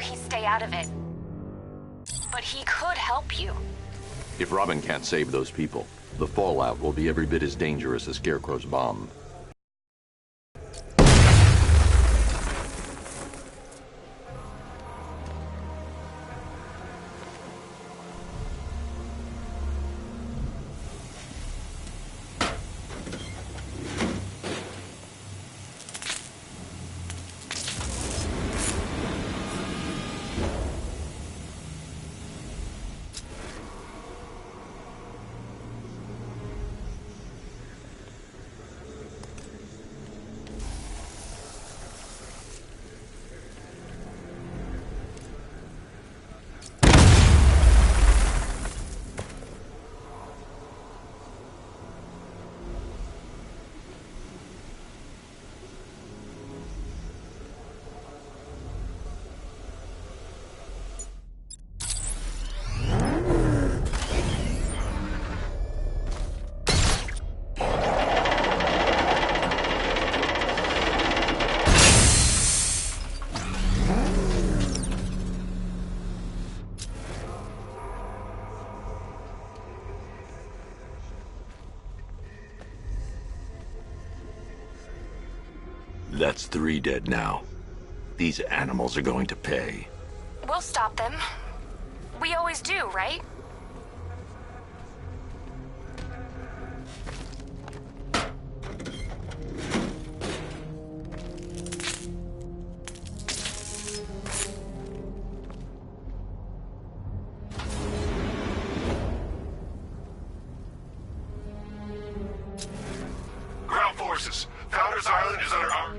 he stay out of it. But he could help you. If Robin can't save those people, the fallout will be every bit as dangerous as Scarecrow's bomb. That's 3 dead now. These animals are going to pay. We'll stop them. We always do, right? Ground forces, Founders Island is under our...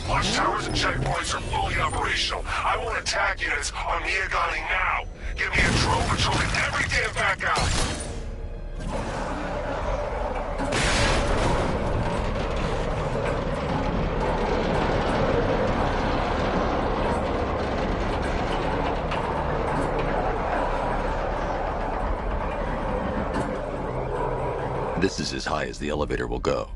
Watchtowers and checkpoints are fully operational. I want attack units on Miagani now. Give me a drone patrolling every damn back alley. This is as high as the elevator will go.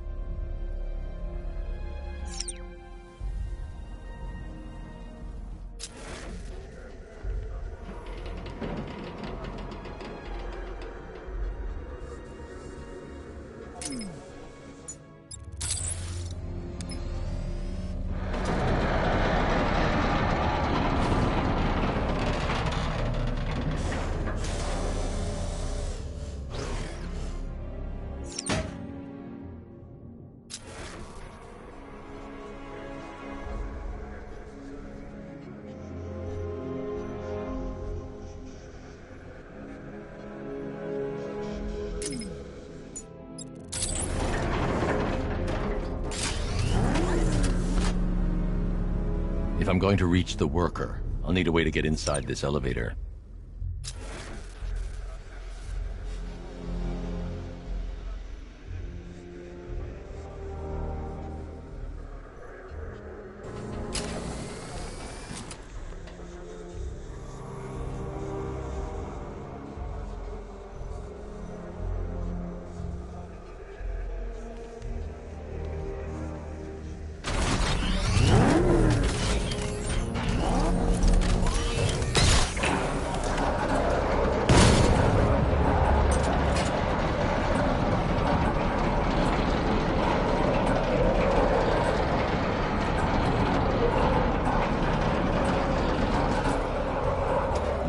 If I'm going to reach the worker, I'll need a way to get inside this elevator.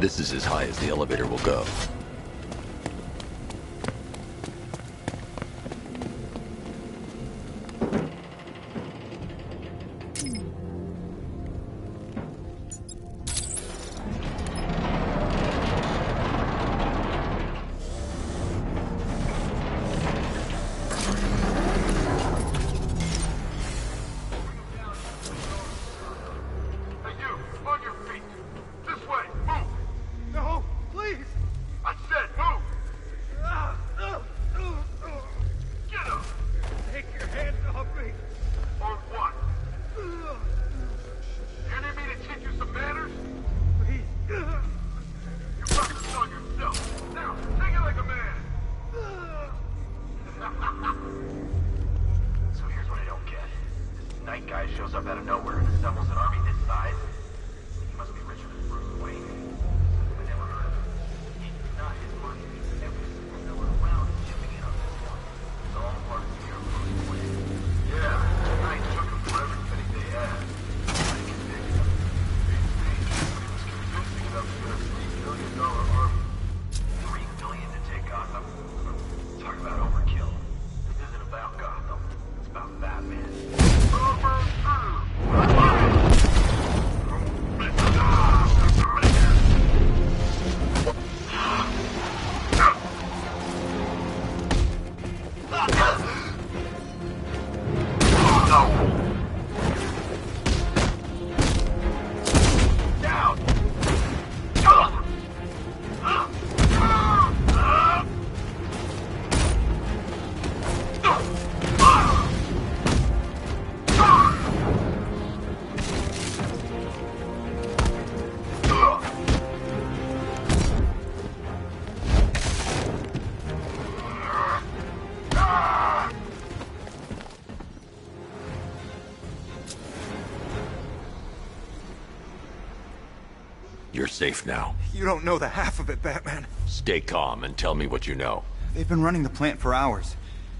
This is as high as the elevator will go. You're safe now. You don't know the half of it, Batman. Stay calm and tell me what you know. They've been running the plant for hours.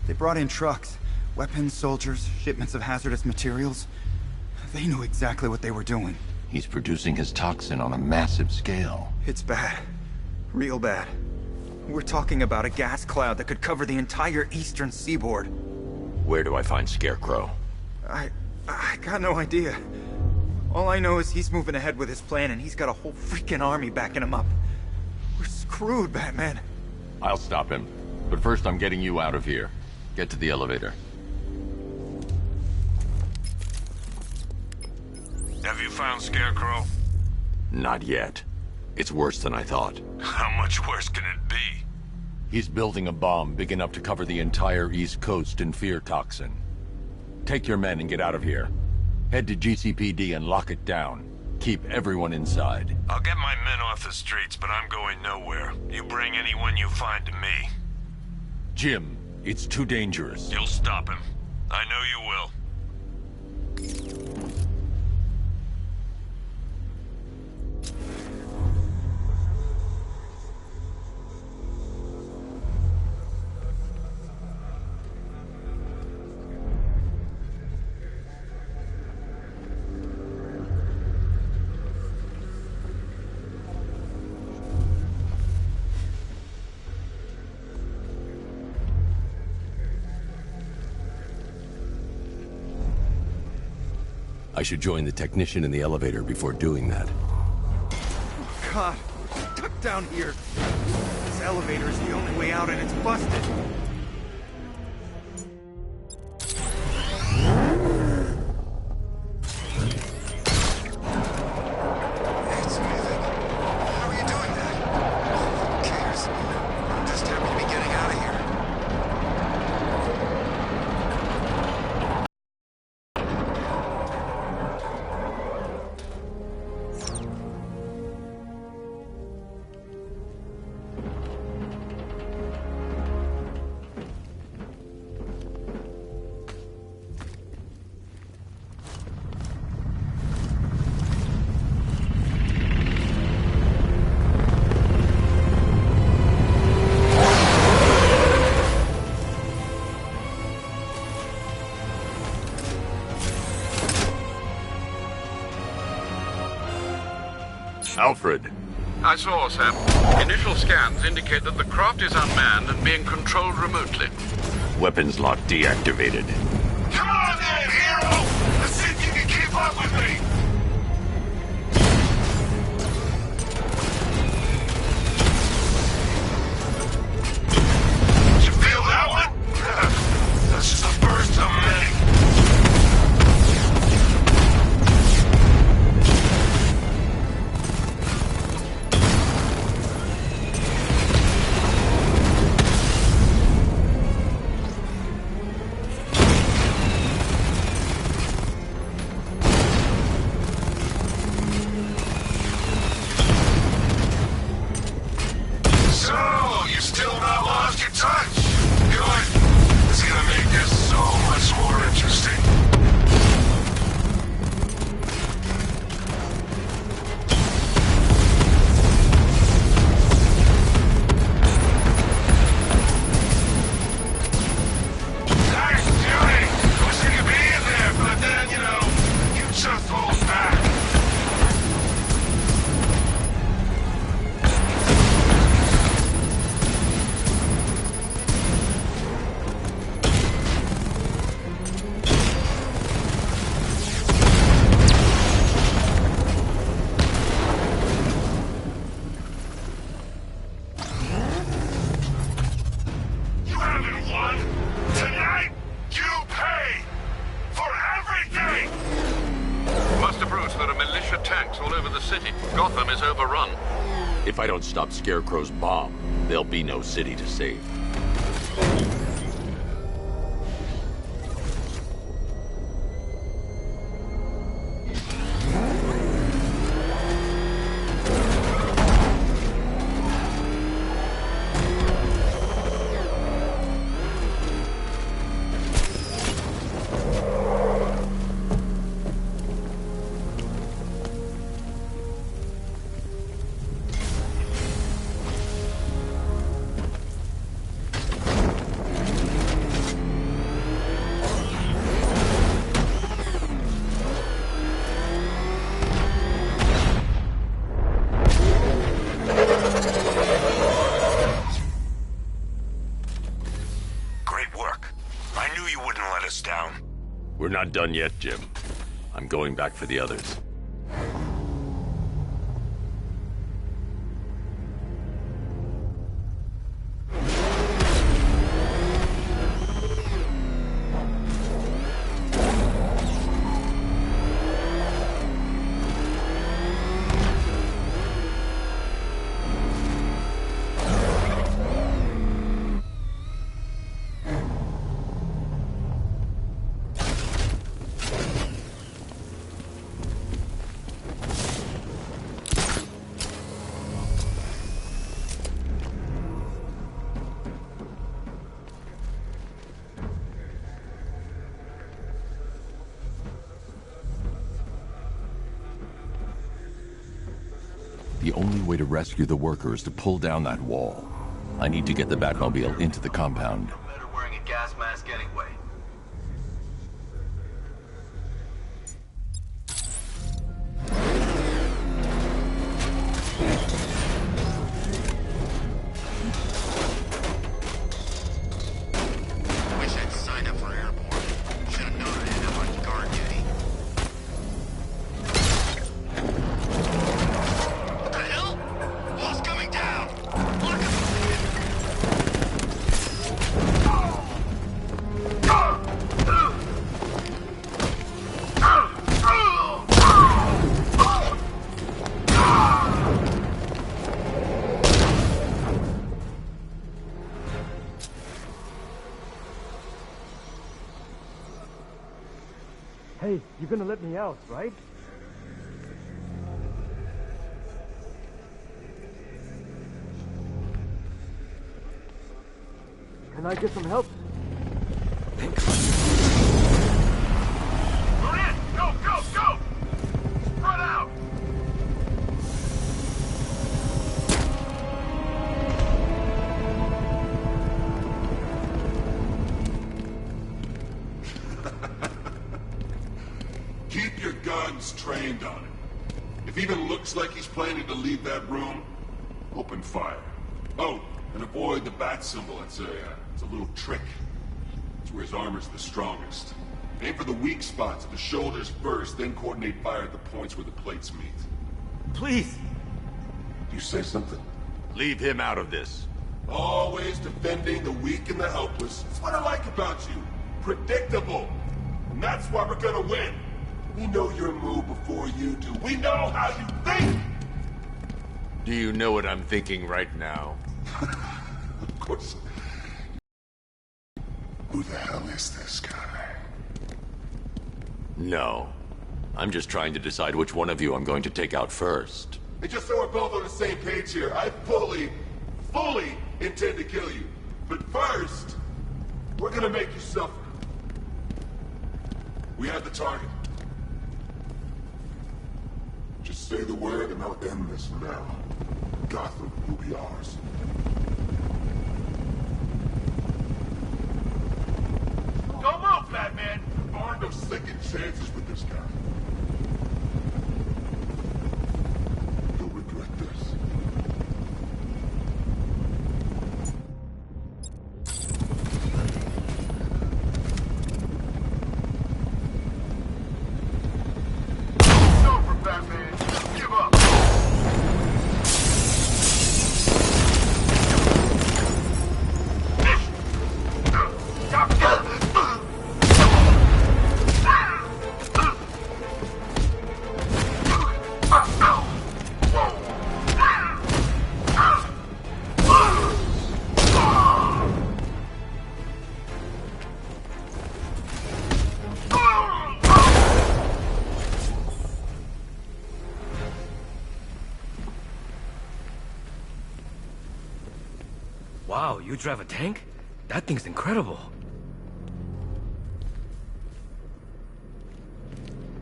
They brought in trucks, weapons, soldiers, shipments of hazardous materials. They knew exactly what they were doing. He's producing his toxin on a massive scale. It's bad. Real bad. We're talking about a gas cloud that could cover the entire eastern seaboard. Where do I find Scarecrow? I got no idea. All I know is he's moving ahead with his plan and he's got a whole freaking army backing him up. We're screwed, Batman. I'll stop him. But first I'm getting you out of here. Get to the elevator. Have you found Scarecrow? Not yet. It's worse than I thought. How much worse can it be? He's building a bomb big enough to cover the entire East Coast in fear toxin. Take your men and get out of here. Head to GCPD and lock it down. Keep everyone inside. I'll get my men off the streets, but I'm going nowhere. You bring anyone you find to me. Jim, it's too dangerous. You'll stop him. I know you will. I should join the technician in the elevator before doing that. God, duck down here. This elevator is the only way out and it's busted. It's moving. How are you doing that? Who cares? I'm just happy to be getting out of here. Alfred! I saw, Sam. Initial scans indicate that the craft is unmanned and being controlled remotely. Weapons lock deactivated. Come on then, hero! Let's see if you can keep up with me! Did you feel that one? That's just the first of many. Gotham is overrun. If I don't stop Scarecrow's bomb, there'll be no city to save. not done yet, Jim. I'm going back for the others. The only way to rescue the worker is to pull down that wall. I need to get the Batmobile into the compound. Better wearing a gas mask anyway. Wish I'd signed up for airborne. Should have known I'd end up on guard duty. What the hell? Wall's coming down! Lock him! Hey, you're gonna let me out, right? Can I get some help? We're in! Go, go, go! Spread out! Keep your guns trained on him. If he even looks like he's planning to leave that room, open fire. Oh, and avoid the bat symbol. It's a little trick. It's where his armor's the strongest. Aim for the weak spots at the shoulders first, then coordinate fire at the points where the plates meet. Please! You say something? Leave him out of this. Always defending the weak and the helpless. That's what I like about you. Predictable. And that's why we're gonna win. We know your move before you do. We know how you think! Do you know what I'm thinking right now? Of course. Who the hell is this guy? No. I'm just trying to decide which one of you I'm going to take out first. Hey, just so we're both on the same page here, I fully intend to kill you. But first, we're gonna make you suffer. We have the target. Just say the word and I'll end this now. Gotham will be ours. Don't move, Batman! There are no second chances with this guy. You'll regret this. It's over, Batman! Give up! Wow, you drive a tank? That thing's incredible.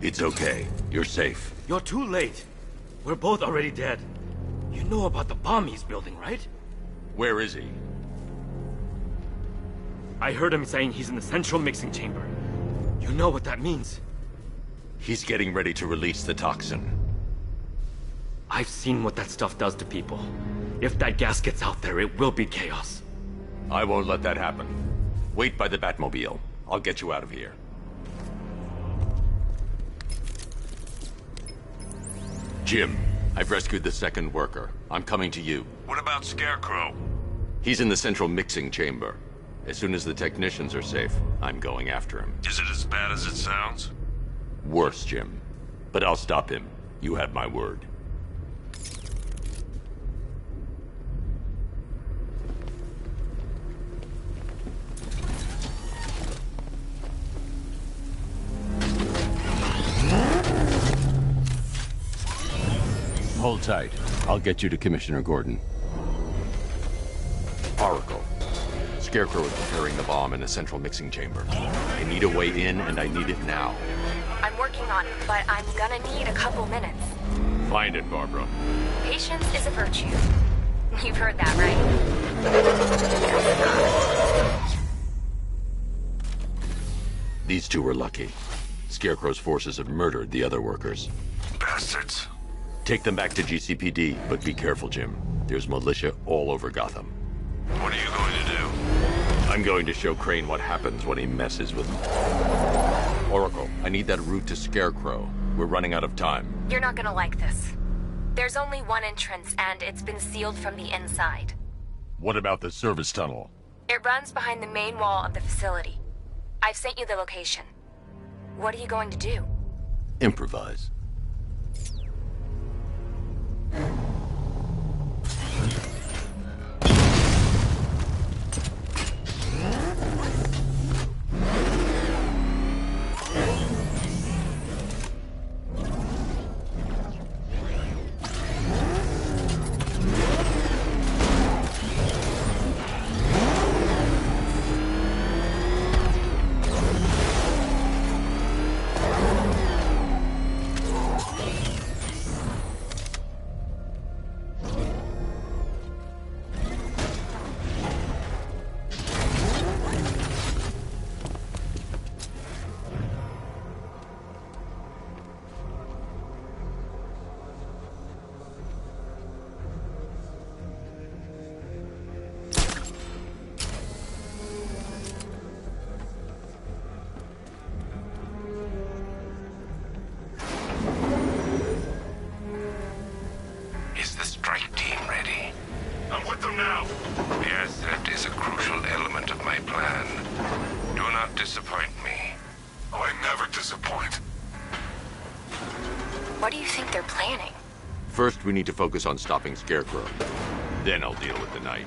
It's okay. You're safe. You're too late. We're both already dead. You know about the bomb he's building, right? Where is he? I heard him saying he's in the central mixing chamber. You know what that means. He's getting ready to release the toxin. I've seen what that stuff does to people. If that gas gets out there, it will be chaos. I won't let that happen. Wait by the Batmobile. I'll get you out of here. Jim, I've rescued the second worker. I'm coming to you. What about Scarecrow? He's in the central mixing chamber. As soon as the technicians are safe, I'm going after him. Is it as bad as it sounds? Worse, Jim. But I'll stop him. You have my word. Hold tight. I'll get you to Commissioner Gordon. Oracle. Scarecrow is preparing the bomb in the central mixing chamber. I need a way in, and I need it now. I'm working on it, but I'm gonna need a couple minutes. Find it, Barbara. Patience is a virtue. You've heard that, right? These two were lucky. Scarecrow's forces have murdered the other workers. Bastards. Take them back to GCPD, but be careful, Jim. There's militia all over Gotham. What are you going to do? I'm going to show Crane what happens when he messes with me. Oracle, I need that route to Scarecrow. We're running out of time. You're not gonna like this. There's only one entrance, and it's been sealed from the inside. What about the service tunnel? It runs behind the main wall of the facility. I've sent you the location. What are you going to do? Improvise. Is the strike team ready? I'm with them now. The asset is a crucial element of my plan. Do not disappoint me. Oh, I never disappoint. What do you think they're planning? First, we need to focus on stopping Scarecrow. Then I'll deal with the night.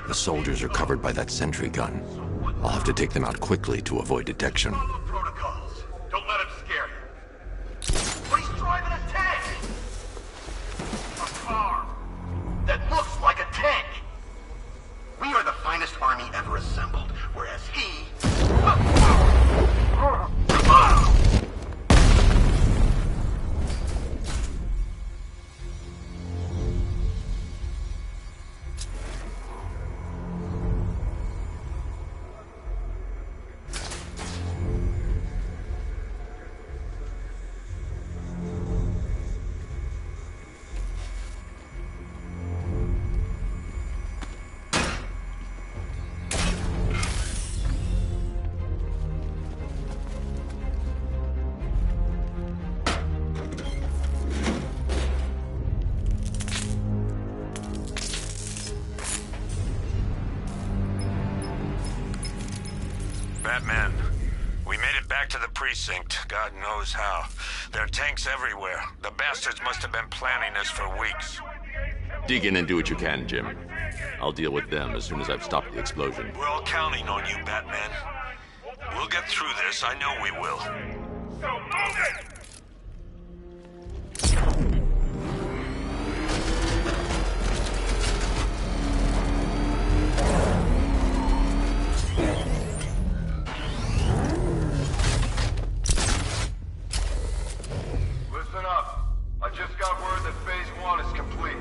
The soldiers are covered by that sentry gun. I'll have to take them out quickly to avoid detection. Follow protocols. Don't let him scare you. But he's driving a tank! A car that looks like a tank! We are the finest army ever assembled, whereas he... Batman, we made it back to the precinct, God knows how. There are tanks everywhere. The bastards must have been planning this for weeks. Dig in and do what you can, Jim. I'll deal with them as soon as I've stopped the explosion. We're all counting on you, Batman. We'll get through this, I know we will. So move it! Listen up. I just got word that Phase 1 is complete.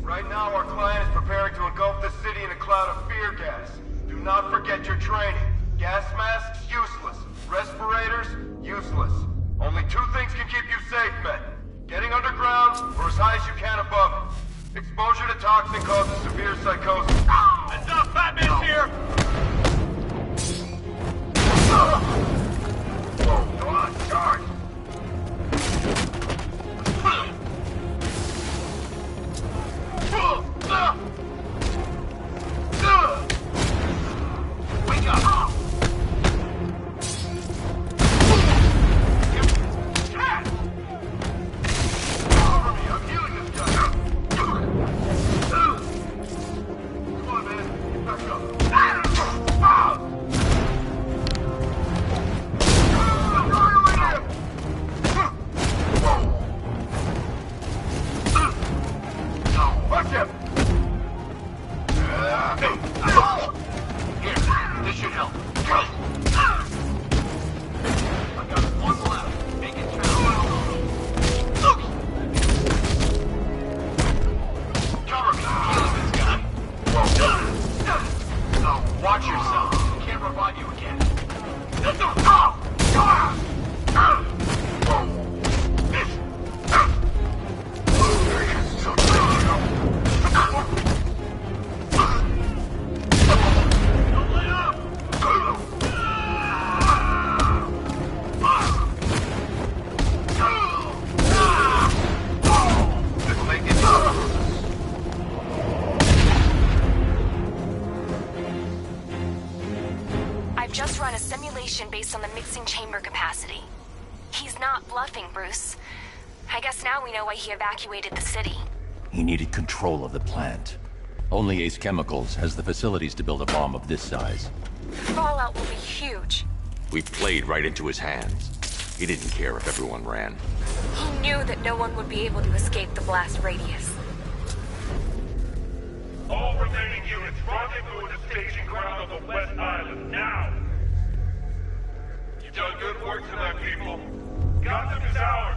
Right now, our client is preparing to engulf the city in a cloud of fear gas. Do not forget your training. Gas masks, useless. Respirators, useless. Only two things can keep you safe, men. Getting underground, or as high as you can above it. Exposure to toxin causes severe psychosis. Heads up, Batman's here! Go on, charge! Wake up! Cover me, I'm healing this guy. Come on, man, get back up. Watch him! Here, this should help. I've got one left. Make it count. Cover me. Healing this guy. Oh, watch yourself. I can't revive you again. I've just run a simulation based on the mixing chamber capacity. He's not bluffing, Bruce. I guess now we know why he evacuated the city. He needed control of the plant. Only Ace Chemicals has the facilities to build a bomb of this size. Fallout will be huge. We played right into his hands. He didn't care if everyone ran. He knew that no one would be able to escape the blast radius. All remaining units, rendezvous at the staging ground on the West Island, now! You've done good work tonight, people. Gotham is ours!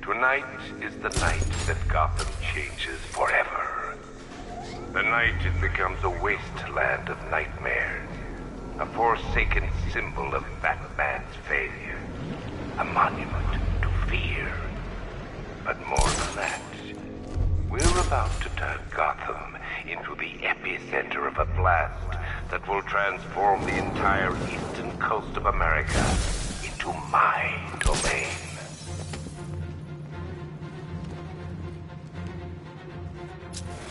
Tonight is the night that Gotham changes forever. The night it becomes a wasteland of nightmares. A forsaken symbol of Batman's failure. A monument to fear. But more than that, we're about to turn Gotham into the epicenter of a blast that will transform the entire eastern coast of America into my domain.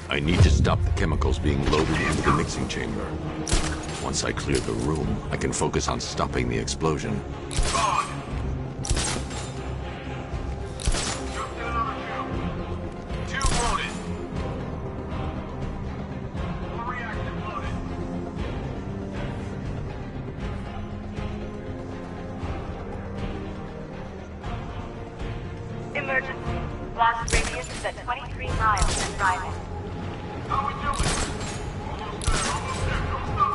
I need to stop the chemicals being loaded into the mixing chamber. Once I clear the room, I can focus on stopping the explosion. Emergency. Blast radius is at 23 miles and driving. How we doing? Almost there, almost there. Don't stop.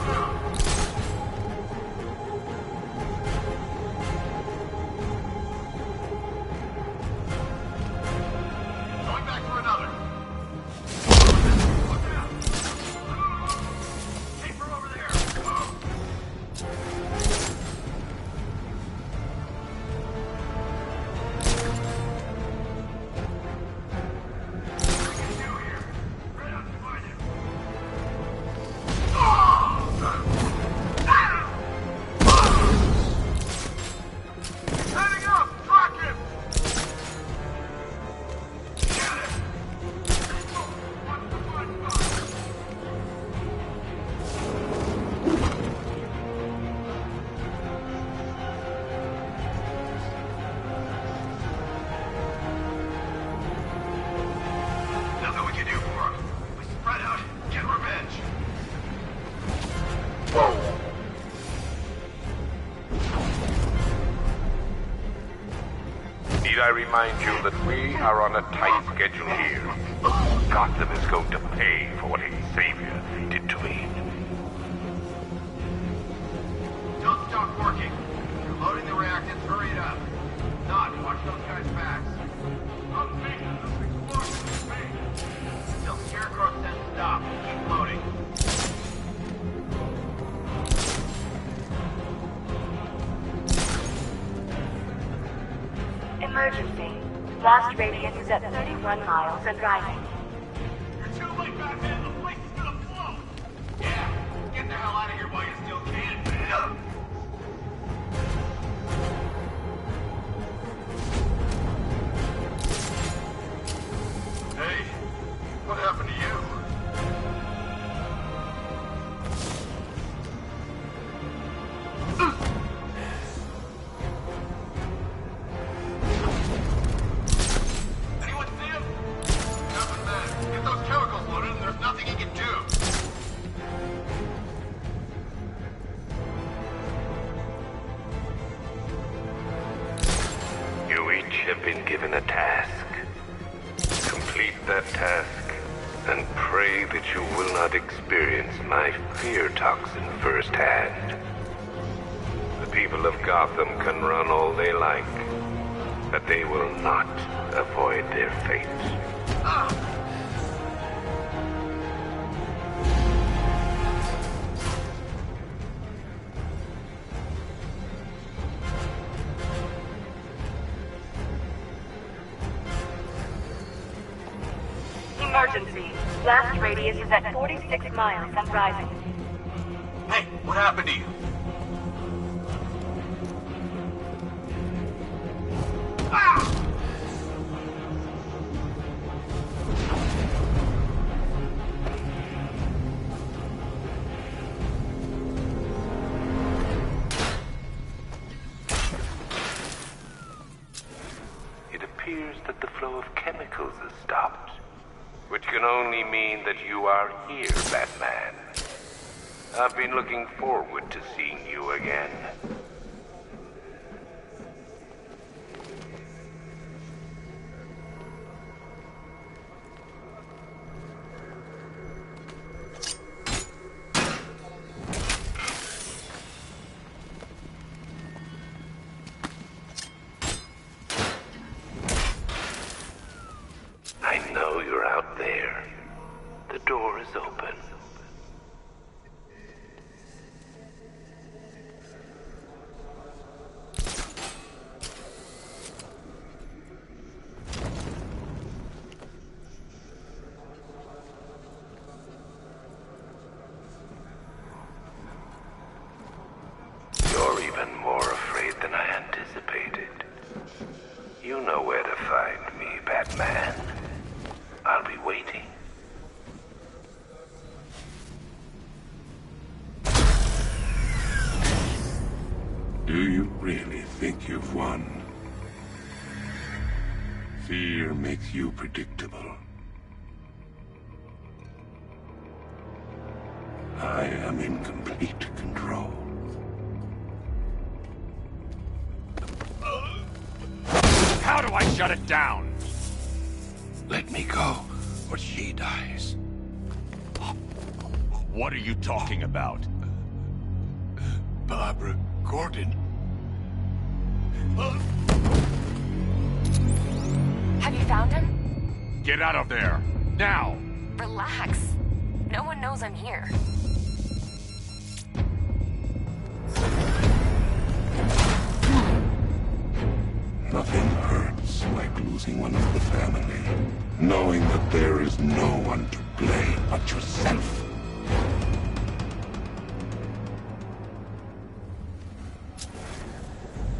I remind you that we are on a tight schedule here. Gotham is going to pay for what its savior did to me. Don't stop working. You're loading the reactants. Hurry it up. Not watch those guys' backs. Till Scarecrow says stop. Keep loading. Emergency. Blast radius is at 31 miles and rising. You're too late, Batman. The place is gonna blow. Yeah. Get the hell out of here while you still can, man. Hey, what happened to you? Anyone see him? Nothing, man. Get those chemicals loaded and there's nothing he can do. You each have been given a task. Complete that task, and pray that you will not experience my fear toxin firsthand. The people of Gotham can run all they like, but they will not avoid their fate. Emergency. Blast radius is at 46 miles and rising. Hey, what happened to you? Ah! It appears that the flow of chemicals has stopped, which can only mean that you are here, Batman. I've been looking forward to seeing you again. I know you're out there. The door is open. You're even more afraid than I anticipated. You know where to find me, Batman. I'll be waiting. Do you really think you've won? Fear makes you predictable. I am in complete control. How do I shut it down? Let me go, or she dies. What are you talking about? Barbara Gordon. Have you found him? Get out of there! Now! Relax. No one knows I'm here. Nothing hurts like losing one of the family. Knowing that there is no one to blame but yourself.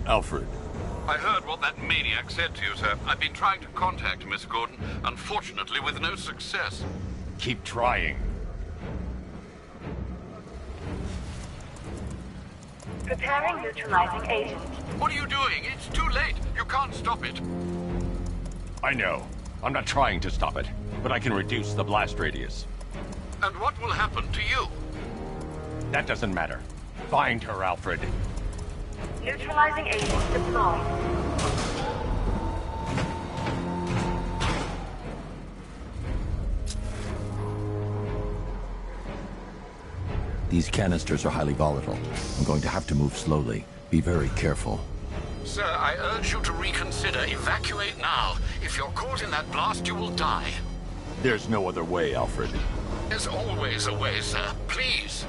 Alfred. I heard what that maniac said to you, sir. I've been trying to contact Miss Gordon, unfortunately with no success. Keep trying. Preparing neutralizing agent. What are you doing? It's too late. You can't stop it. I know. I'm not trying to stop it, but I can reduce the blast radius. And what will happen to you? That doesn't matter. Find her, Alfred. Neutralizing agent deployed. These canisters are highly volatile. I'm going to have to move slowly. Be very careful. Sir, I urge you to reconsider. Evacuate now. If you're caught in that blast, you will die. There's no other way, Alfred. There's always a way, sir. Please.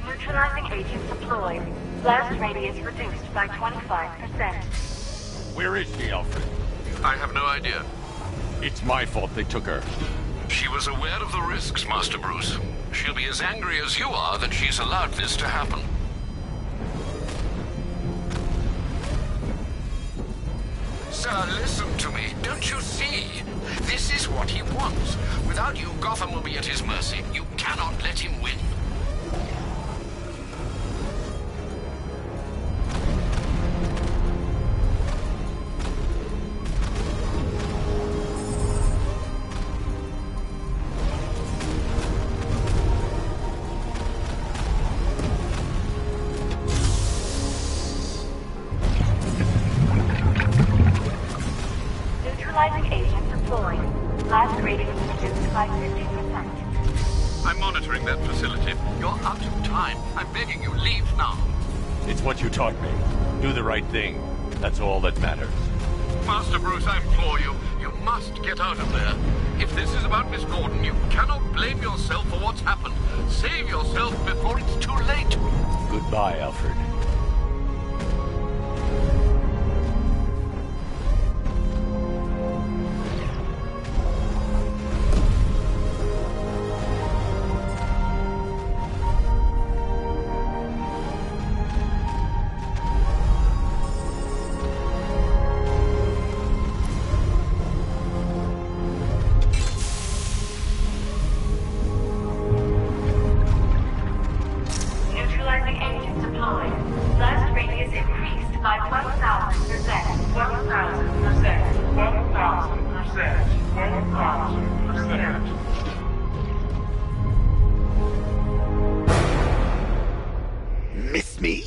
Neutralizing agent deployed. Blast radius reduced by 25%. Where is she, Alfred? I have no idea. It's my fault they took her. She was aware of the risks, Master Bruce. She'll be as angry as you are that she's allowed this to happen. Sir, listen to me. Don't you see? This is what he wants. Without you, Gotham will be at his mercy. You cannot let him win. Neutralizing agent deployed. Blast radius reduced by 50%. I'm monitoring that facility. You're out of time. I'm begging you, leave now. It's what you taught me. Do the right thing. That's all that matters. Master Bruce, I implore you, you must get out of there. If this is about Miss Gordon, you cannot blame yourself for what's happened. Save yourself before it's too late. Goodbye, Alfred. Neutralizing agent deployed. Blast radius increased by 1,000%. 1,000%. 1,000%. 1,000%. Miss me?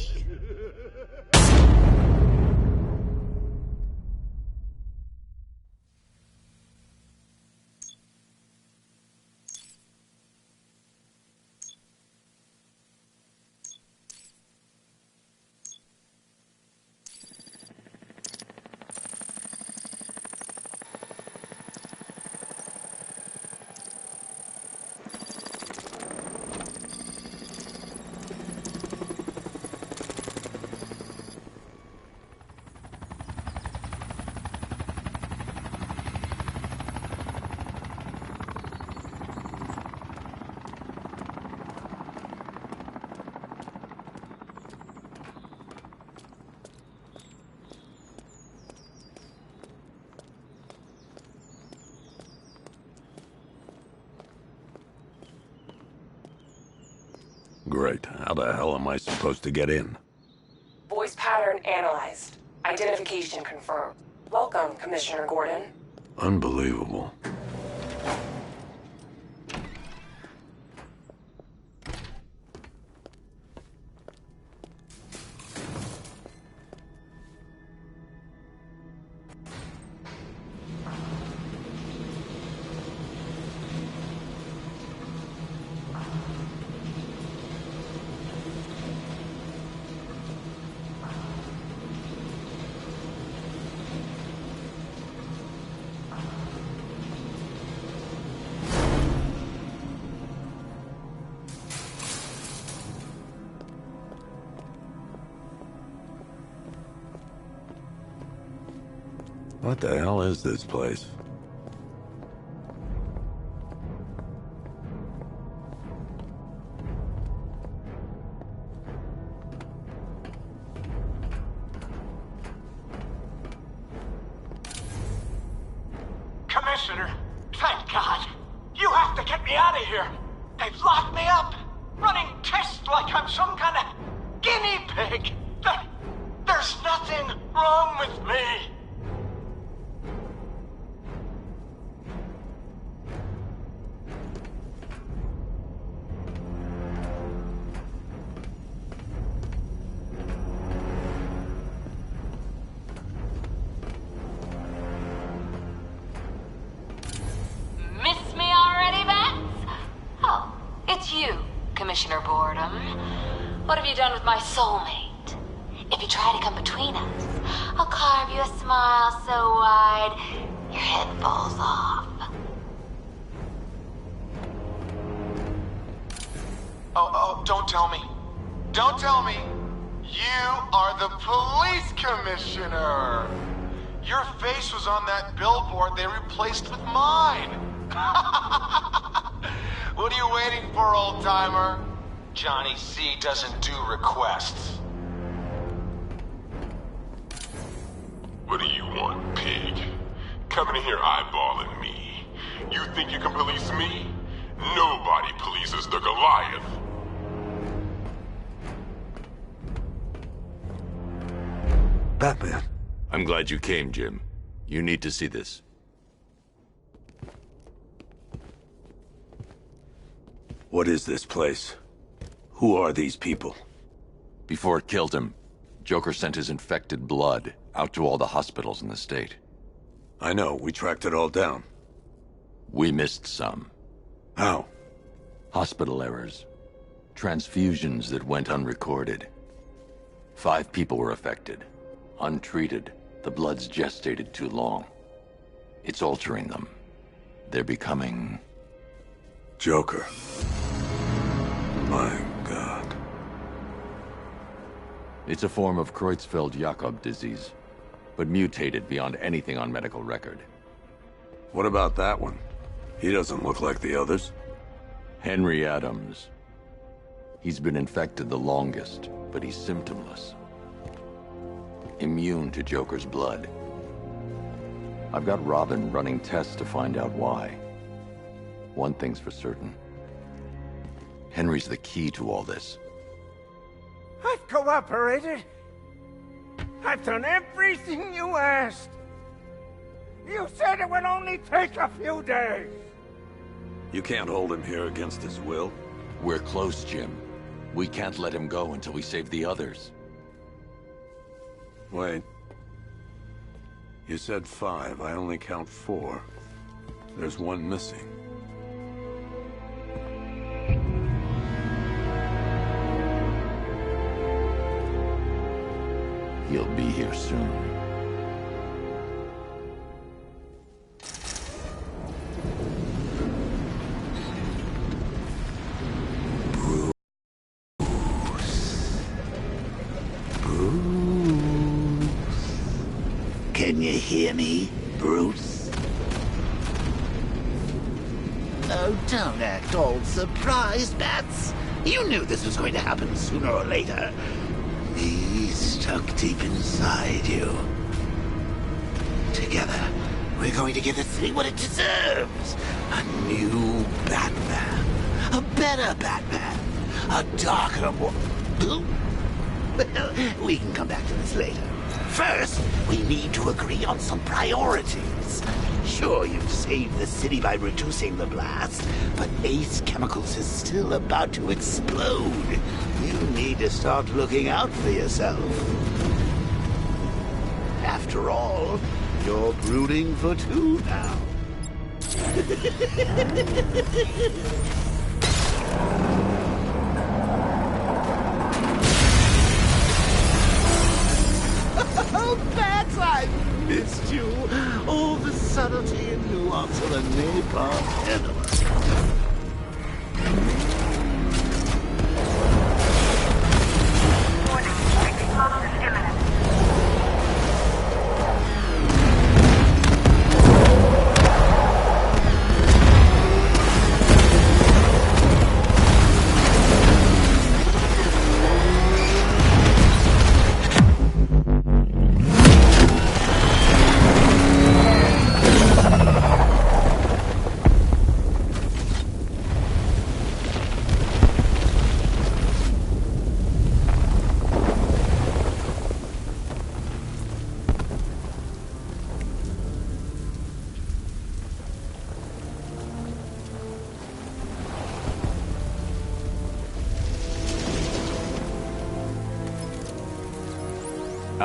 Great. How the hell am I supposed to get in? Voice pattern analyzed. Identification confirmed. Welcome, Commissioner Gordon. Unbelievable. What the hell is this place? Commissioner, thank God. You have to get me out of here. They've locked me up, running tests like I'm some kind of guinea pig. There's nothing wrong with me. Miss me already, Bats? Oh, it's you, Commissioner Boredom. What have you done with my soulmate? If you try to come between us, I'll carve you a smile so wide, your head falls off. Oh, don't tell me. Don't tell me. You are the police commissioner. Your face was on that billboard they replaced with mine. What are you waiting for, old-timer? Johnny C doesn't do requests. What do you want, pig? Coming in here eyeballing me. You think you can police me? Nobody polices the Goliath. Batman. I'm glad you came, Jim. You need to see this. What is this place? Who are these people? Before it killed him, Joker sent his infected blood out to all the hospitals in the state. I know, we tracked it all down. We missed some. How? Hospital errors. Transfusions that went unrecorded. 5 people were affected. Untreated, the blood's gestated too long. It's altering them. They're becoming... Joker. My God. It's a form of Creutzfeldt-Jakob disease, but mutated beyond anything on medical record. What about that one? He doesn't look like the others. Henry Adams. He's been infected the longest, but he's symptomless. Immune to Joker's blood. I've got Robin running tests to find out why. One thing's for certain. Henry's the key to all this. I've cooperated. I've done everything you asked. You said it would only take a few days. You can't hold him here against his will. We're close, Jim. We can't let him go until we save the others. Wait. You said 5. I only count 4. There's one missing. He'll be here soon. Can you hear me, Bruce? Oh, don't act all surprised, Bats. You knew this was going to happen sooner or later. He's stuck deep inside you. Together, we're going to give the city what it deserves. A new Batman. A better Batman. A darker one. Well, we can come back to this later. First, we need to agree on some priorities. Sure, you've saved the city by reducing the blast, but Ace Chemicals is still about to explode. You need to start looking out for yourself. After all, you're brooding for 2 now. Oh, Bats, I missed you. All the subtlety and nuance of a napalm headless. Warning, explosion imminent.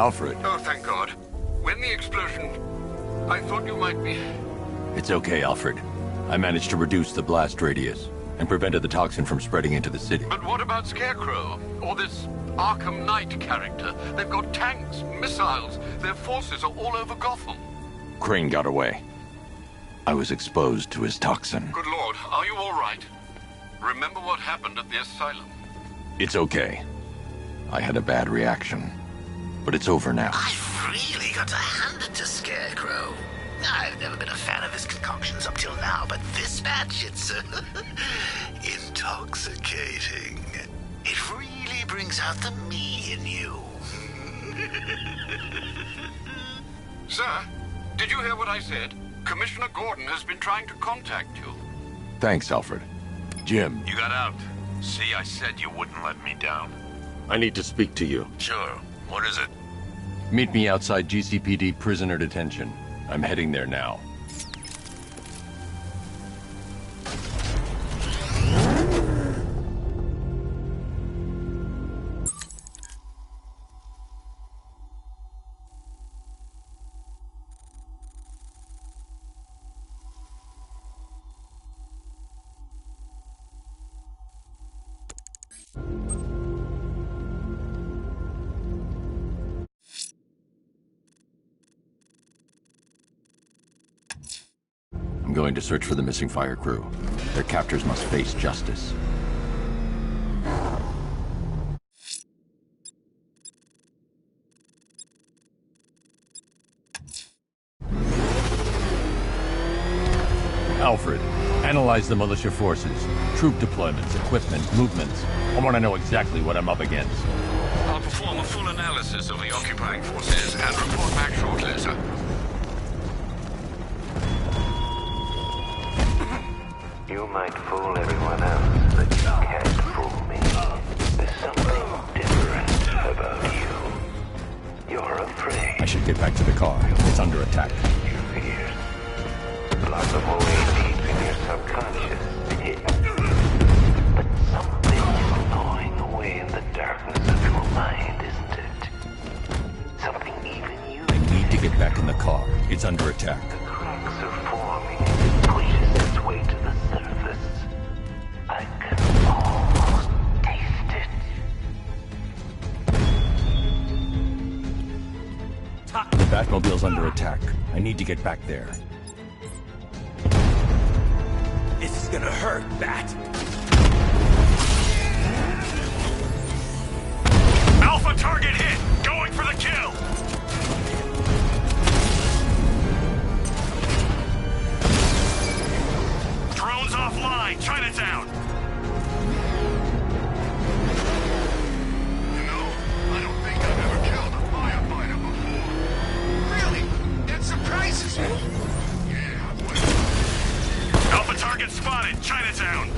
Alfred. Oh, thank God. When the explosion... I thought you might be... It's okay, Alfred. I managed to reduce the blast radius and prevented the toxin from spreading into the city. But what about Scarecrow? Or this Arkham Knight character? They've got tanks, missiles. Their forces are all over Gotham. Crane got away. I was exposed to his toxin. Good Lord, are you all right? Remember what happened at the asylum? It's okay. I had a bad reaction. But it's over now. I've really got to hand it to Scarecrow. I've never been a fan of his concoctions up till now, but this batch, it's intoxicating. It really brings out the me in you. Sir, did you hear what I said? Commissioner Gordon has been trying to contact you. Thanks, Alfred. Jim. You got out. See, I said you wouldn't let me down. I need to speak to you. Sure. What is it? Meet me outside GCPD prisoner detention. I'm heading there now. I'm going to search for the missing fire crew. Their captors must face justice. Alfred, analyze the militia forces, troop deployments, equipment, movements. I want to know exactly what I'm up against. I'll perform a full analysis of the occupying forces and report back shortly, sir. You might fool everyone else, but you can't fool me. There's something different about you. You're afraid. I should get back to the car. It's under attack. Your fears. Lock them away deep in your subconscious, hidden. But something is gnawing away in the darkness of your mind, isn't it? Something even you... I need to get back in the car. It's under attack. The cracks are forming. It pushes its way to the surface. I can almost taste it. The Batmobile's under attack. I need to get back there. This is gonna hurt, Bat. Alpha target hit! Going for the kill! Drones offline! Chinatown! You know, I don't think I've ever killed a firefighter before. Really? That surprises me. Yeah, well... Alpha target spotted! Chinatown!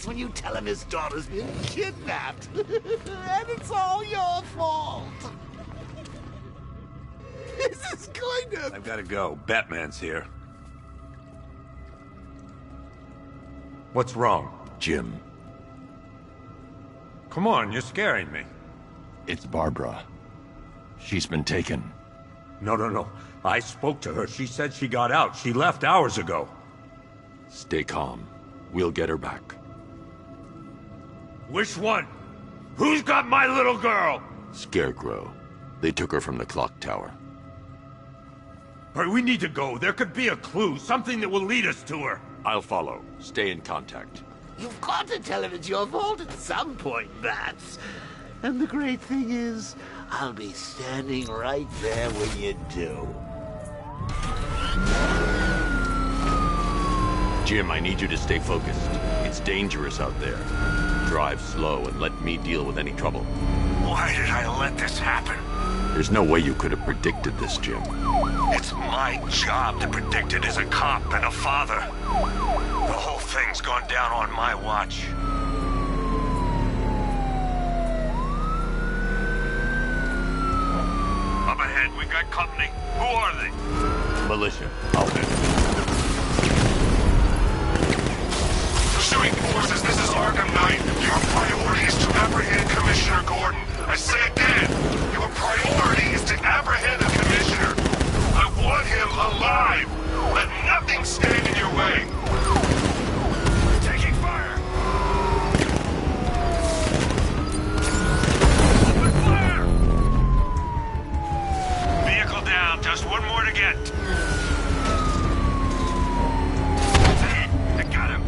When you tell him his daughter's been kidnapped. And it's all your fault. This is going to... I've got to go. Batman's here. What's wrong? Jim. Come on, you're scaring me. It's Barbara. She's been taken. No. I spoke to her. She said she got out. She left hours ago. Stay calm. We'll get her back. Which one? Who's got my little girl? Scarecrow. They took her from the clock tower. All right, we need to go. There could be a clue, something that will lead us to her. I'll follow. Stay in contact. You've got to tell him it's your fault at some point, Bats. And the great thing is, I'll be standing right there when you do. Jim, I need you to stay focused. It's dangerous out there. Drive slow and let me deal with any trouble. Why did I let this happen? There's no way you could have predicted this, Jim. It's my job to predict it as a cop and a father. The whole thing's gone down on my watch. Up ahead, we got company. Who are they? Militia. I'll handle it. Pursuing forces, this is Arkham Knight. Your priority is to apprehend Commissioner Gordon. I say again, your priority is to apprehend the Commissioner. I want him alive. Let nothing stand in your way. Taking fire. Open fire! Vehicle down, just one more to get. I got him.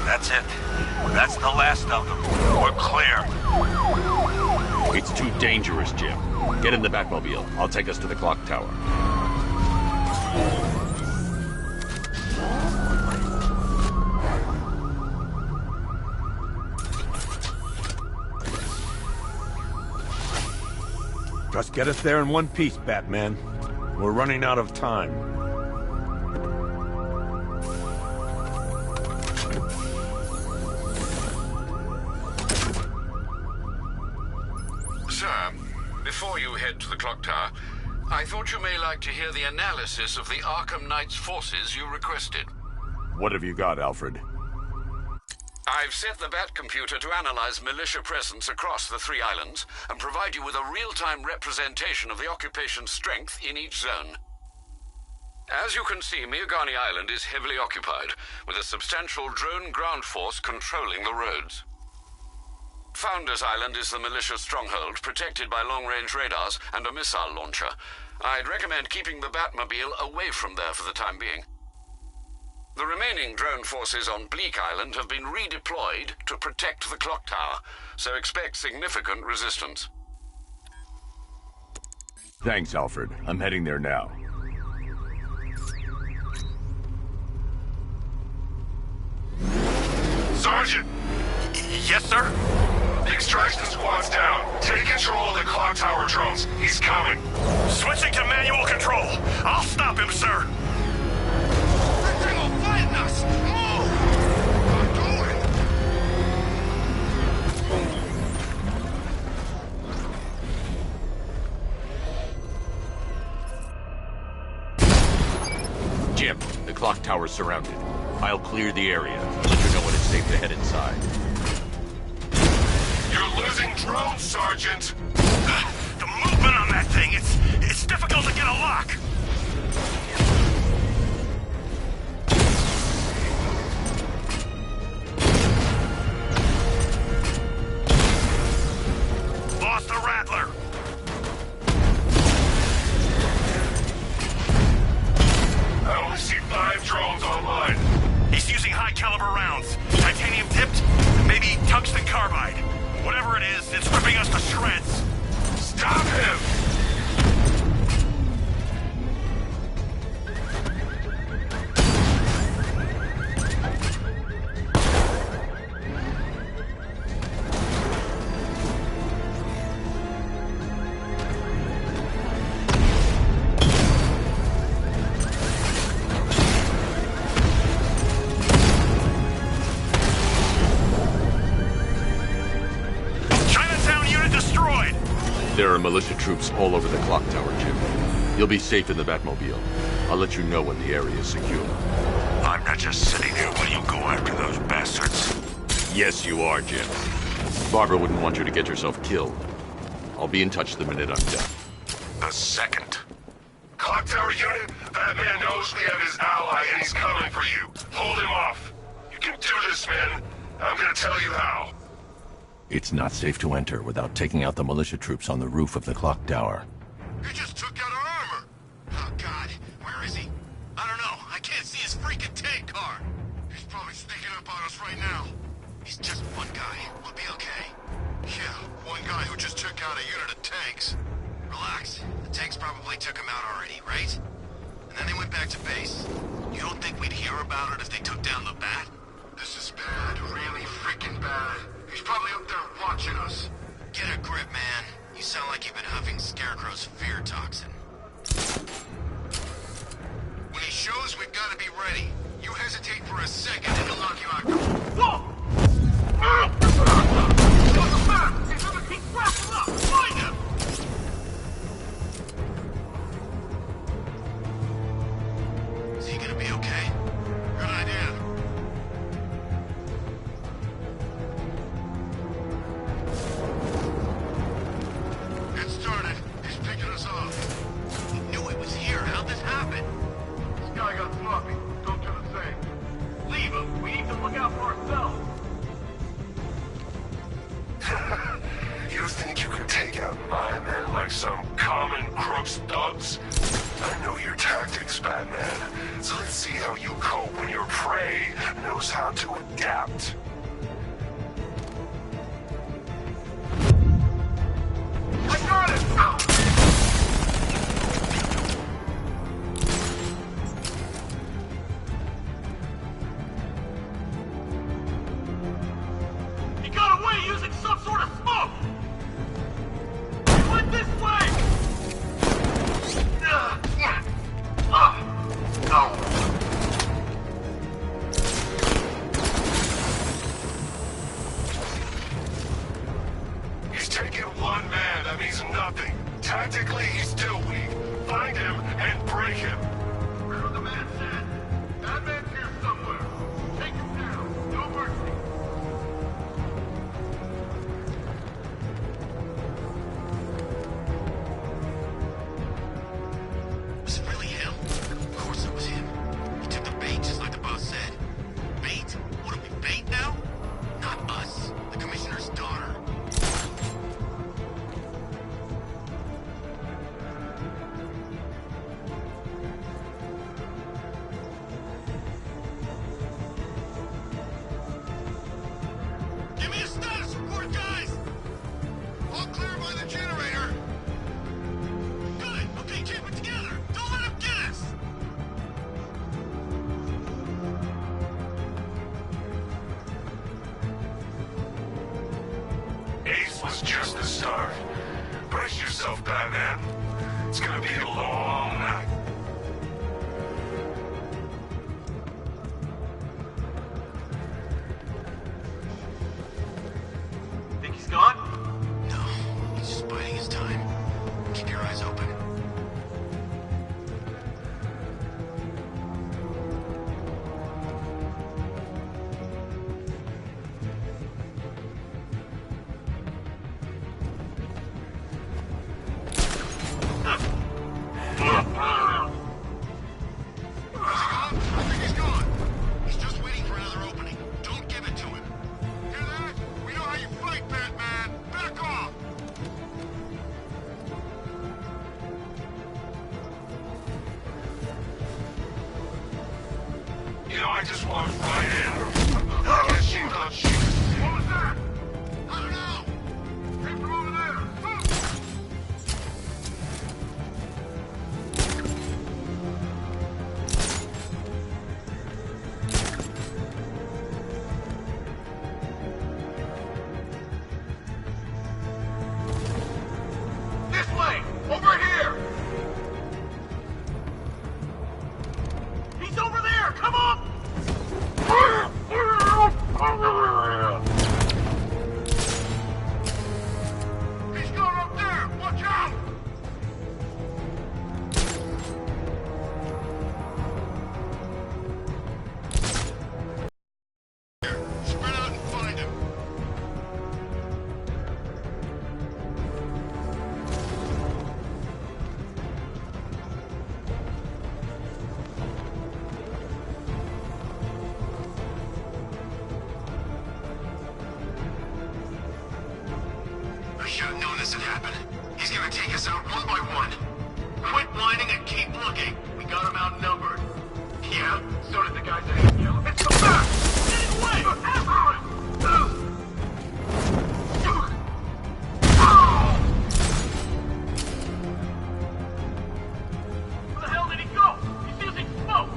That's it. That's the last of them. We're clear. It's too dangerous, Jim. Get in the Batmobile. I'll take us to the clock tower. Just get us there in one piece, Batman. We're running out of time. Sir, before you head to the clock tower, I thought you may like to hear the analysis of the Arkham Knight's forces you requested. What have you got, Alfred? I've set the Bat computer to analyze militia presence across the 3 islands and provide you with a real-time representation of the occupation's strength in each zone. As you can see, Miagani Island is heavily occupied, with a substantial drone ground force controlling the roads. Founders Island is the militia stronghold, protected by long-range radars and a missile launcher. I'd recommend keeping the Batmobile away from there for the time being. The remaining drone forces on Bleak Island have been redeployed to protect the clock tower, so expect significant resistance. Thanks, Alfred. I'm heading there now. Sergeant! Yes, sir? The extraction squad's down. Take control of the clock tower drones. He's coming. Switching to manual control. I'll stop him, sir. They're all fighting us! Move! I'm going! Jim, the clock tower's surrounded. I'll clear the area. Let you know when it's safe to head inside. You're losing drones, Sergeant! The movement on that thing, it's difficult to get a lock. Lost the Rattler. I only see 5 drones online. He's using high-caliber rounds. Titanium tipped, maybe tungsten carbide. Whatever it is, it's ripping us to shreds. Stop him! There are militia troops all over the clock tower, Jim. You'll be safe in the Batmobile. I'll let you know when the area is secure. I'm I'm not just sitting here while you go after those bastards. Yes, you are, Jim. Barbara wouldn't want you to get yourself killed. I'll be in touch the minute I'm done. The second. Clock Tower unit, that man knows we have his ally and he's coming for you. Hold him off. You can do this, man. I'm gonna tell you how. It's not safe to enter without taking out the militia troops on the roof of the clock tower. He just took out our armor. Oh, God. Where is he? I don't know. I can't see his freaking tank car. He's probably sneaking up on us right now. He's just one guy. We'll be okay. Yeah, one guy who just took out a unit of tanks. Relax. The tanks probably took him out already, right? And then they went back to base. You don't think we'd hear about it if they took down the Bat? This is bad. Really freaking bad. He's probably up there watching us. Get a grip, man. You sound like you've been huffing Scarecrow's fear toxin. When he shows, we've got to be ready. You hesitate for a second and he'll knock you out. Whoa! He's gonna keep wrapping up! Find him! Is he gonna be okay? Good idea. It started. He's picking us off. We knew it was here. How'd this happen? This guy got sloppy. Don't do the same. Leave him. We need to look out for ourselves. You think you could take out my men like some common crooks thugs? I know your tactics, Batman. So let's see how you cope when your prey knows how to adapt. I got it! He got away using some sort of smoke! He went this way! No. He's taking one man, that means nothing. Tactically, he's still weak. Find him and break him. Where the man said? That man's here somewhere. Take him down. No mercy. Was it really him? Of course it was him. He took the bait just like the boss said. Bait? What are we, bait now? Not us. The commissioner's daughter. Give me a status report, guys! All clear by the generator. Good. Okay, keep it together. Don't let him get us. Ace was just the start. Brace yourself, Batman. It's gonna be a long night. Think he's gone? No, he's just biding his time. Keep your eyes open. I think he's gone. He's just waiting for another opening. Don't give it to him. Hear that? We know how you fight, Batman. Back off. You know, I just walked right in. I guess she thought she was... What was that? I don't know. Came from over there. This way! Over here! He's over there! Come on! should have known this would happen. He's gonna take us out one by one. Quit whining and keep looking. We got him outnumbered. Yeah, so did the guys at HQ. It's the back! Get away! Where the hell did he go? He's using smoke!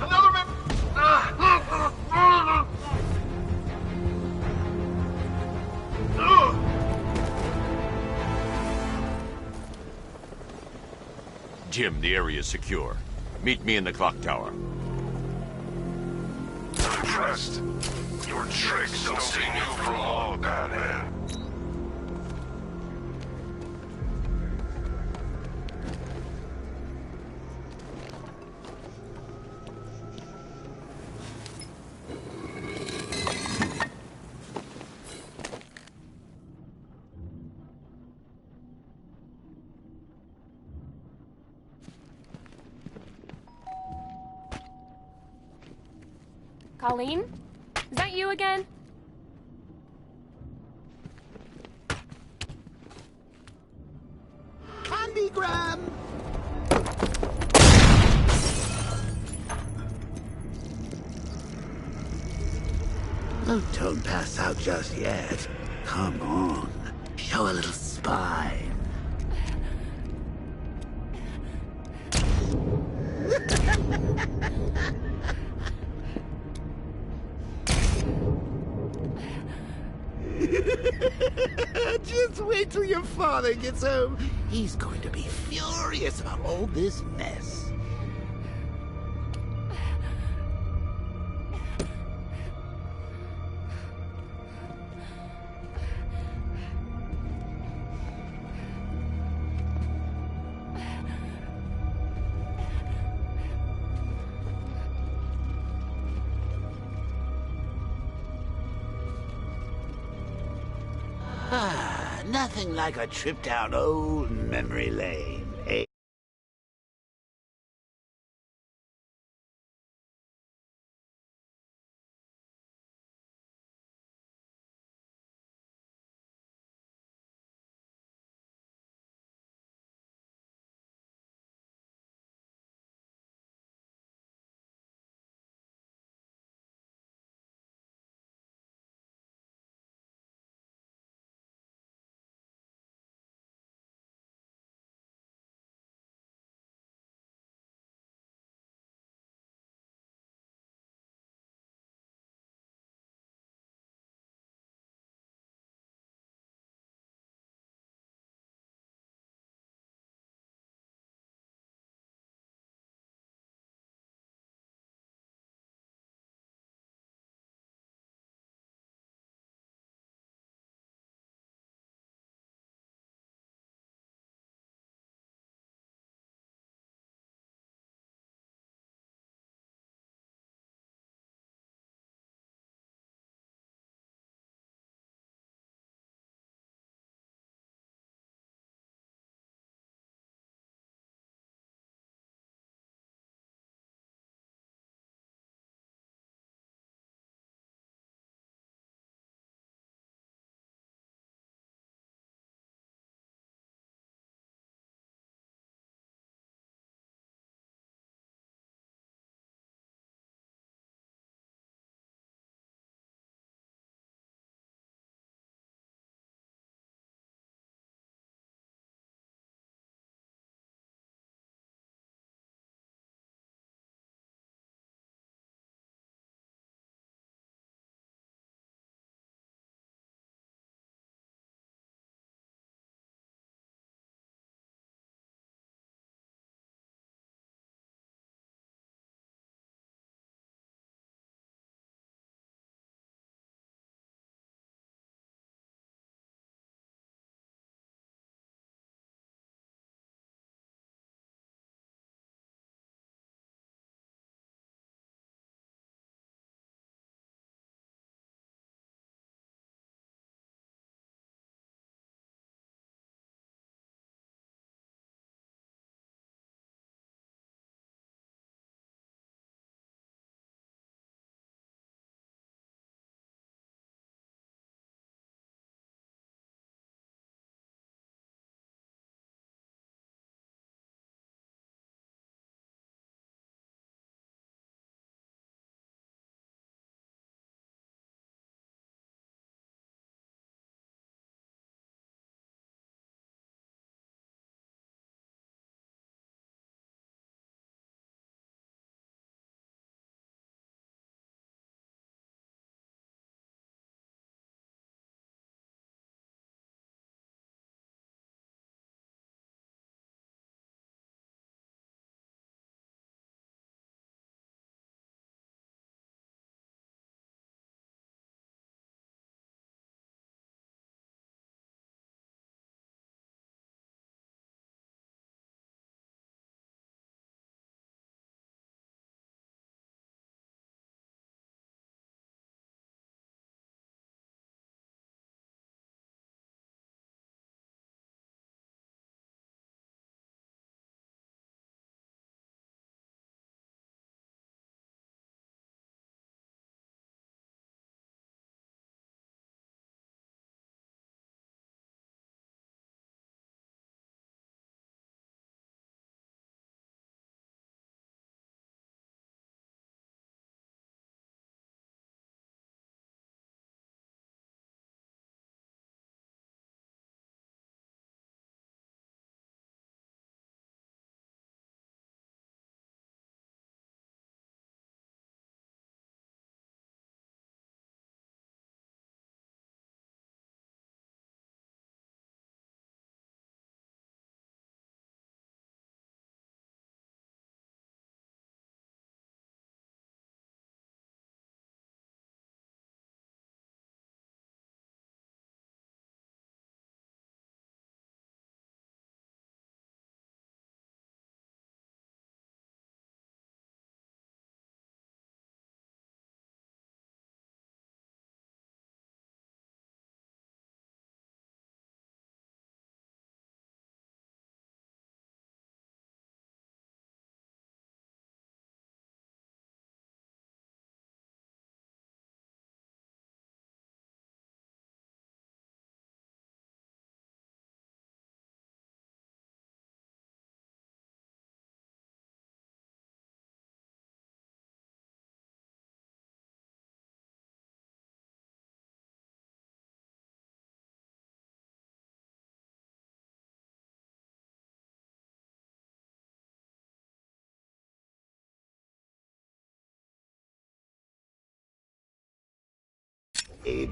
Another man! Jim, the area is secure. Meet me in the clock tower. Impressed. Your tricks don't seem new from all, Batman. Colleen? Is that you again? Candygram! Oh, don't pass out just yet. Come on. Show a little spine. Just wait till your father gets home. He's going to be furious about all this mess. Nothing like a trip down old memory lane, eh?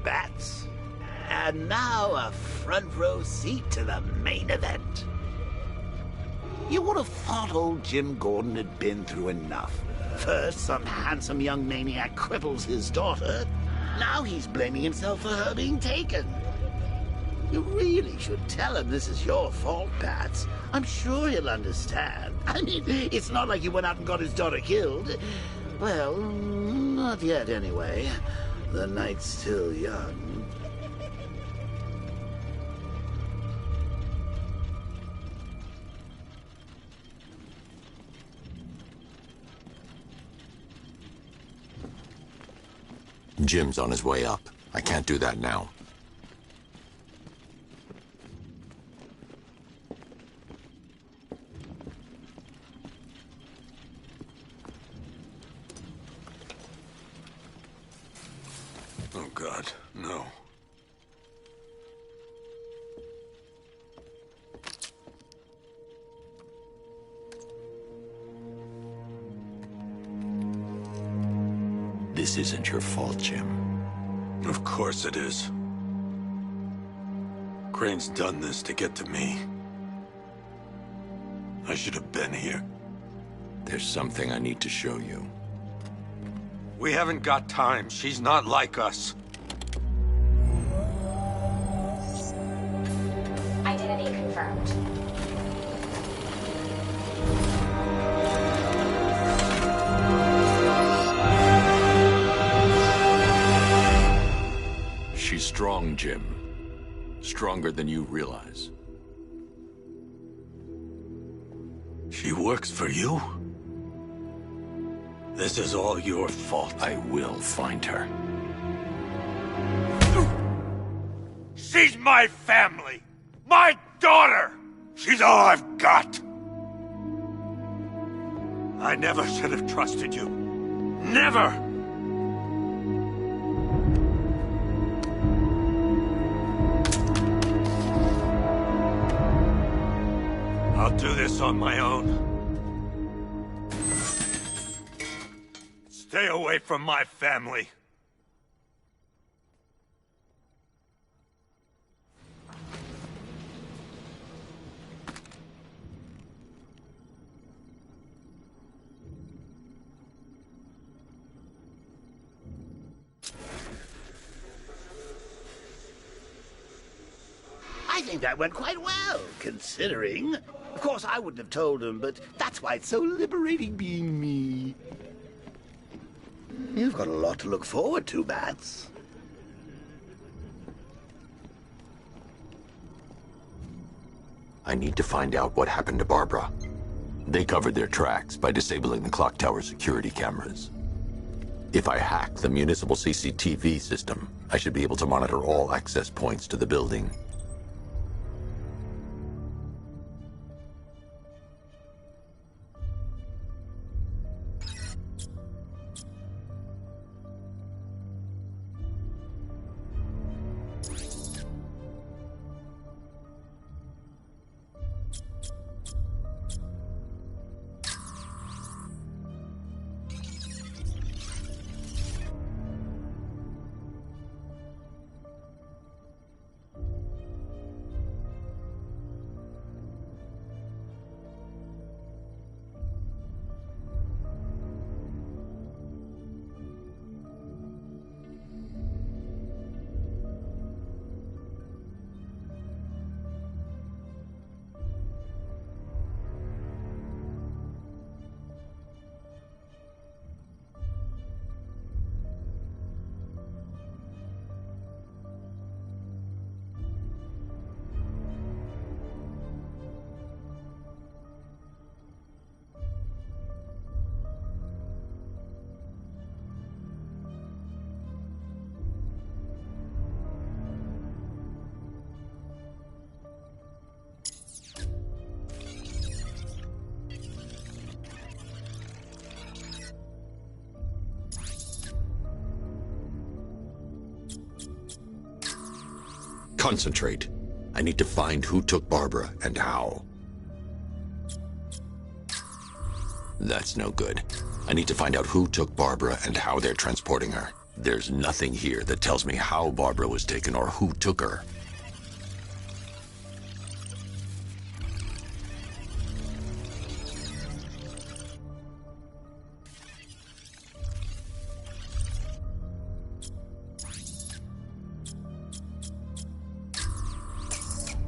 Bats. And now a front row seat to the main event. You would have thought old Jim Gordon had been through enough. First, some handsome young maniac cripples his daughter. Now he's blaming himself for her being taken. You really should tell him this is your fault, Bats. I'm sure he'll understand. I mean, it's not like you went out and got his daughter killed. Well, not yet anyway. The night's still young. Jim's on his way up. I can't do that now. Oh, God, no. This isn't your fault, Jim. Of course it is. Crane's done this to get to me. I should have been here. There's something I need to show you. We haven't got time. She's not like us. Identity confirmed. She's strong, Jim. Stronger than you realize. She works for you? This is all your fault. I will find her. She's my family! My daughter! She's all I've got! I never should have trusted you. Never! I'll do this on my own. Stay away from my family. I think that went quite well, considering. Of course, I wouldn't have told him, but that's why it's so liberating being me. You've got a lot to look forward to, Bats. I need to find out what happened to Barbara. They covered their tracks by disabling the clock tower security cameras. If I hack the municipal CCTV system, I should be able to monitor all access points to the building. Concentrate. I need to find who took Barbara and how. That's no good. I need to find out who took Barbara and how they're transporting her. There's nothing here that tells me how Barbara was taken or who took her.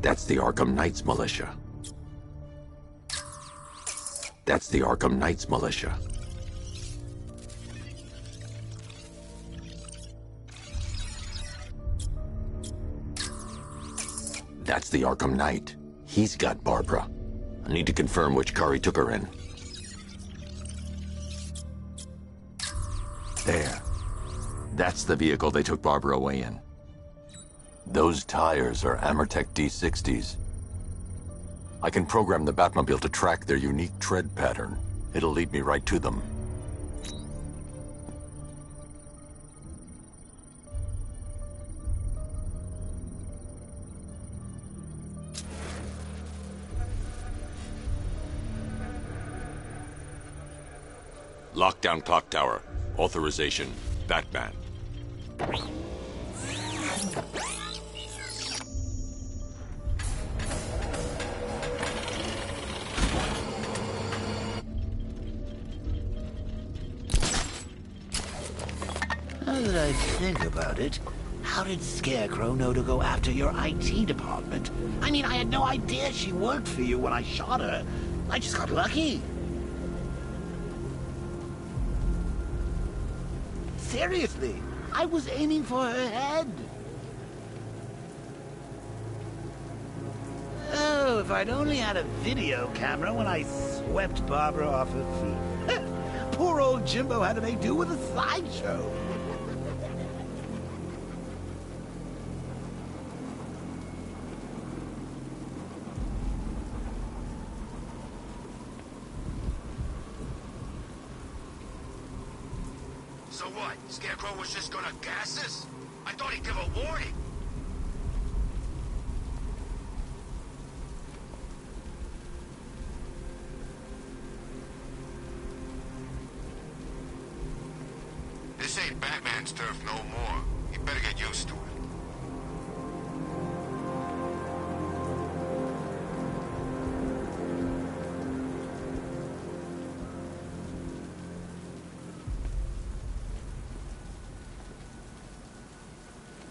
That's the Arkham Knights militia. That's the Arkham Knights militia. That's the Arkham Knight. He's got Barbara. I need to confirm which car he took her in. There. That's the vehicle they took Barbara away in. Those tires are Amertech D60s. I can program the Batmobile to track their unique tread pattern. It'll lead me right to them. Lockdown clock tower. Authorization. Batman. Now that I think about it, how did Scarecrow know to go after your IT department? I mean, I had no idea she worked for you when I shot her. I just got lucky. Seriously, I was aiming for her head. Oh, if I'd only had a video camera when I swept Barbara off her feet. Poor old Jimbo had to make do with a slideshow. So what? Scarecrow was just gonna gas us? I thought he'd give a warning. This ain't Batman's turf no more. You better get used to it.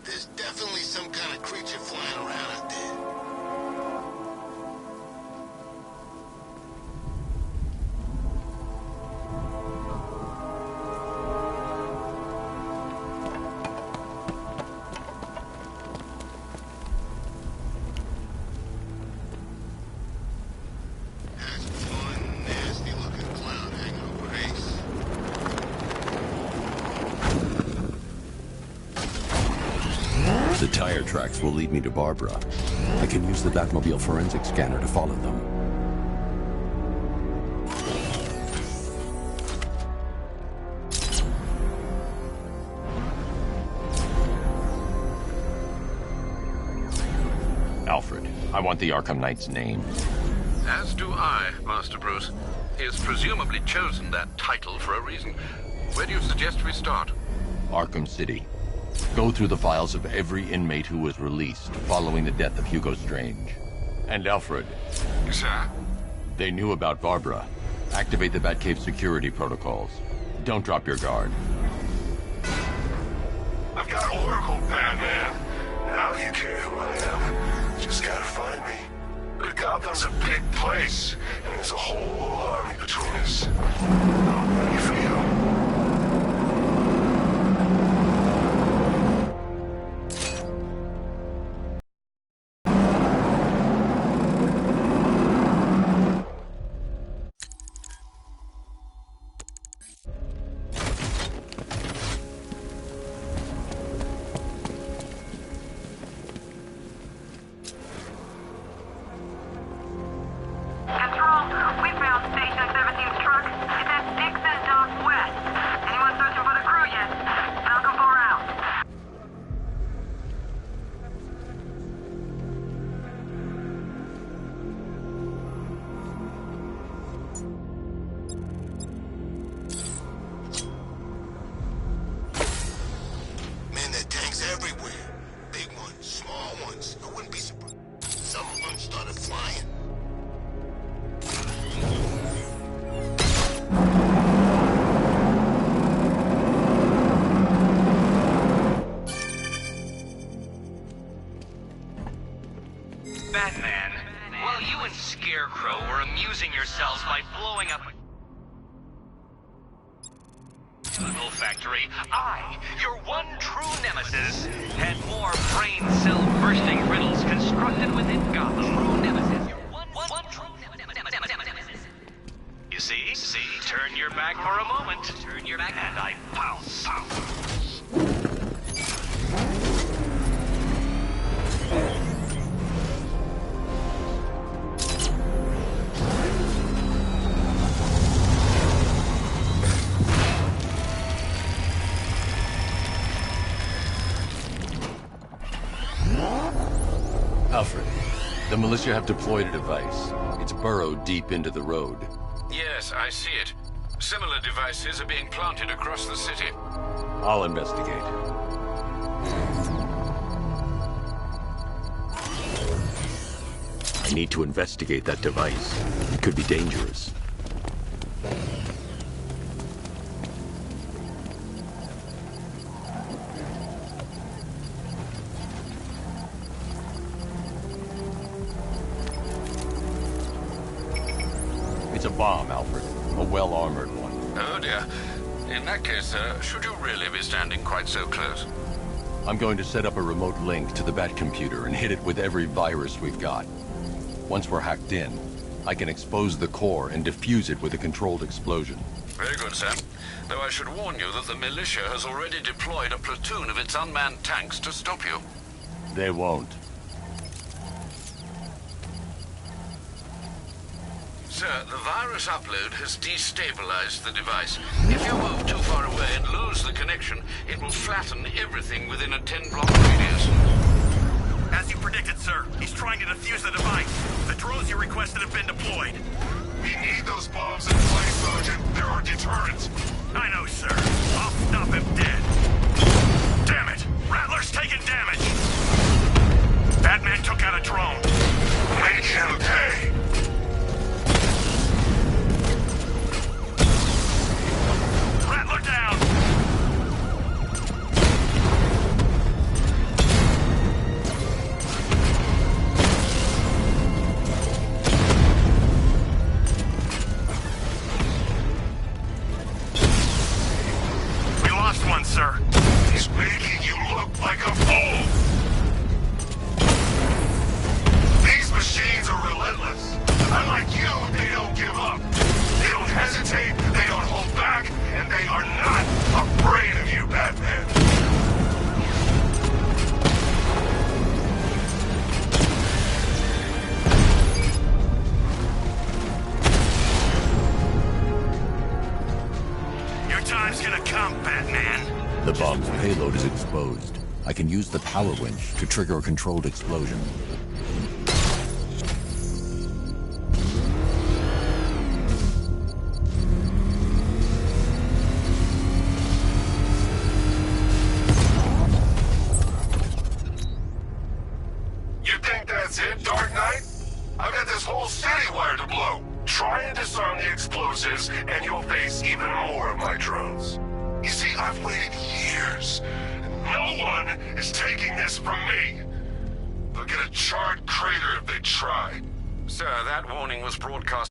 There's definitely some kind of creature flying around out there. That's one nasty-looking clown hanging over Ace. The tire tracks will lead me to Barbara. I can use the Batmobile forensic scanner to follow them. Alfred, I want the Arkham Knight's name. As do I, Master Bruce. He has presumably chosen that title for a reason. Where do you suggest we start? Arkham City. Go through the files of every inmate who was released following the death of Hugo Strange. And Alfred. Sir? They knew about Barbara. Activate the Batcave security protocols. Don't drop your guard. I've got Oracle, Batman. Now you care who I am. Just gotta find me. But Gotham's a big place, and there's a whole army between us. I'm ready for you. Control, we found Station 17's truck. It's at blowing up chemical factory, I, your one true nemesis, had more brain cell bursting riddles constructed within Gotham. True nemesis, your one true nemesis. You see, turn your back for a moment. Turn your back, and I pounce. Alfred, the militia have deployed a device. It's burrowed deep into the road. Yes, I see it. Similar devices are being planted across the city. I'll investigate. I need to investigate that device. It could be dangerous. It's a bomb, Alfred. A well-armored one. Oh dear. In that case, should you really be standing quite so close? I'm going to set up a remote link to the Bat computer and hit it with every virus we've got. Once we're hacked in, I can expose the core and defuse it with a controlled explosion. Very good, sir. Though I should warn you that the militia has already deployed a platoon of its unmanned tanks to stop you. They won't. Sir, the virus upload has destabilized the device. If you move too far away and lose the connection, it will flatten everything within a 10-block radius. As you predicted, sir, he's trying to defuse the device. The drones you requested have been deployed. We need those bombs in place, Sergeant. They're our deterrent. I know, sir. I'll stop him dead. Damn it! Rattler's taking damage! Batman took out a drone. Make him pay! Rattler down! We lost one, sir. He's making you look like a fool! These machines are relentless. Unlike you, they don't give up. They don't hesitate, they don't hold back, and they are not afraid of you, Batman. Your time's gonna come, Batman. The bomb's payload is exposed. I can use the power winch to trigger a controlled explosion. You think that's it, Dark Knight? I've got this whole city wired to blow. Try and disarm the explosives, and you'll face even more of my drones. You see, I've waited years, and no one is taking this from me. They'll get a charred crater if they try. Sir, that warning was broadcast